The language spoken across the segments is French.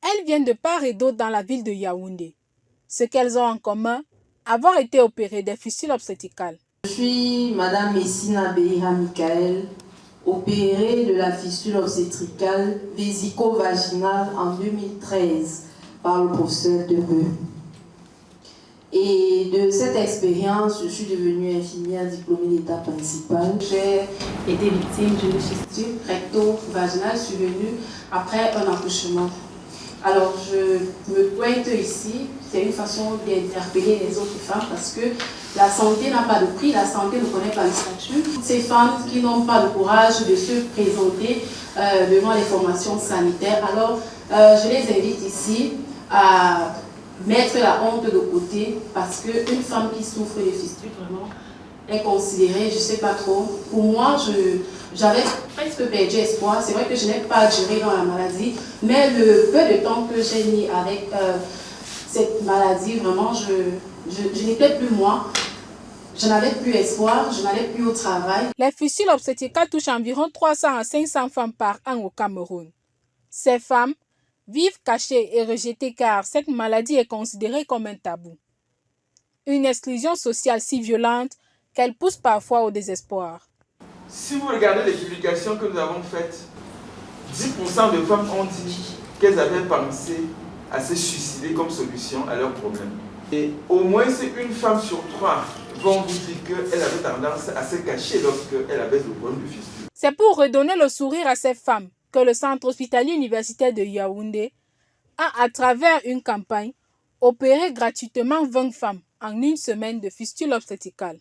Elles viennent de part et d'autre dans la ville de Yaoundé. Ce qu'elles ont en commun, avoir été opérées des fistules obstétricales. Je suis Madame Messina Beira Michael, opérée de la fistule obstétricale vésico-vaginale en 2013 par le professeur Dereux. Et de cette expérience, je suis devenue infirmière diplômée d'état principal. J'ai été victime d'une fistule recto-vaginale survenue après un accouchement. Alors, je me pointe ici, c'est une façon d'interpeller les autres femmes parce que la santé n'a pas de prix, la santé ne connaît pas le statut. Ces femmes qui n'ont pas le courage de se présenter devant les formations sanitaires, alors je les invite ici à mettre la honte de côté parce qu'une femme qui souffre de fistule, vraiment, est considérée, je ne sais pas trop. Pour moi, j'avais presque perdu espoir. C'est vrai que je n'ai pas duré dans la maladie, mais le peu de temps que j'ai mis avec cette maladie, vraiment, je n'étais plus moi. Je n'avais plus espoir, je n'allais plus au travail. Les fistules obstétricales touchent environ 300 à 500 femmes par an au Cameroun. Ces femmes vivent cachées et rejetées car cette maladie est considérée comme un tabou. Une exclusion sociale si violente qu'elle pousse parfois au désespoir. Si vous regardez les publications que nous avons faites, 10% de femmes ont dit qu'elles avaient pensé à se suicider comme solution à leurs problèmes. Et au moins une femme sur 3 vont vous dire qu'elle avait tendance à se cacher lorsqu'elle avait le problème de fistule. C'est pour redonner le sourire à ces femmes que le centre hospitalier universitaire de Yaoundé a, à travers une campagne, opéré gratuitement 20 femmes en une semaine de fistule obstétricale.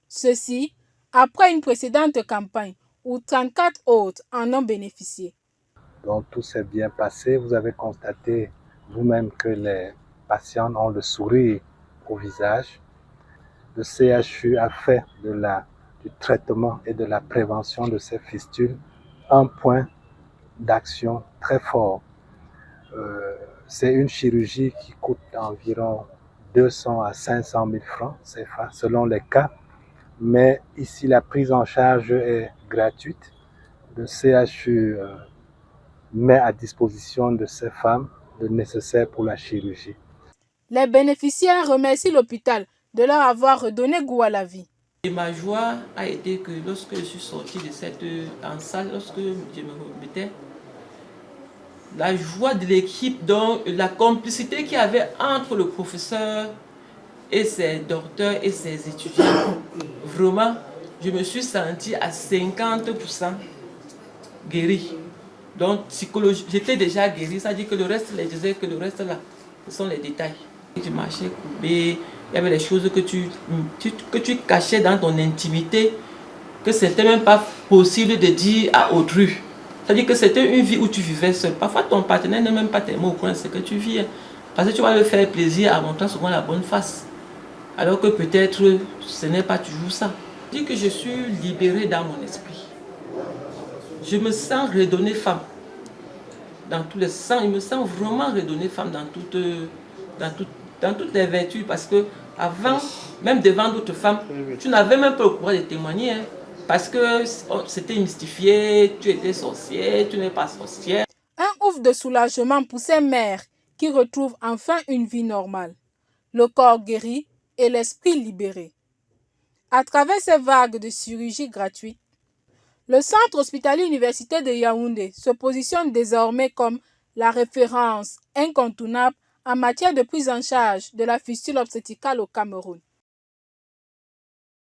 Ceci après une précédente campagne où 34 autres en ont bénéficié. Donc tout s'est bien passé. Vous avez constaté vous-même que les patients ont le sourire au visage. Le CHU a fait du traitement et de la prévention de ces fistules un point d'action très fort. C'est une chirurgie qui coûte environ 200 à 500 000 francs CFA selon les cas. Mais ici, la prise en charge est gratuite. Le CHU met à disposition de ces femmes le nécessaire pour la chirurgie. Les bénéficiaires remercient l'hôpital de leur avoir redonné goût à la vie. Et ma joie a été que lorsque je suis sortie de cette salle, lorsque je me remettais, la joie de l'équipe, donc la complicité qu'il y avait entre le professeur et ses docteurs et ses étudiants, vraiment, je me suis sentie à 50% guérie. Donc, j'étais déjà guérie, ça dit que le reste, je disais que le reste là, ce sont les détails. Je marchais courbé, il y avait des choses que tu cachais dans ton intimité, que c'était même pas possible de dire à autrui. C'est-à-dire que c'était une vie où tu vivais seul. Parfois, ton partenaire n'est même pas tellement au courant de ce que tu vis. Parce que tu vas le faire plaisir en montrant souvent la bonne face. Alors que peut-être ce n'est pas toujours ça. Je dis que je suis libérée dans mon esprit. Je me sens redonnée femme. Dans tous les sens, je me sens vraiment redonnée femme dans toutes les vertus. Parce que avant, même devant d'autres femmes, tu n'avais même pas le courage de témoigner. Parce que c'était mystifié, tu étais sorcière, tu n'es pas sorcière. Un ouf de soulagement pour ces mères qui retrouvent enfin une vie normale, le corps guéri et l'esprit libéré. À travers ces vagues de chirurgie gratuite, le centre hospitalier universitaire de Yaoundé se positionne désormais comme la référence incontournable en matière de prise en charge de la fistule obstétricale au Cameroun.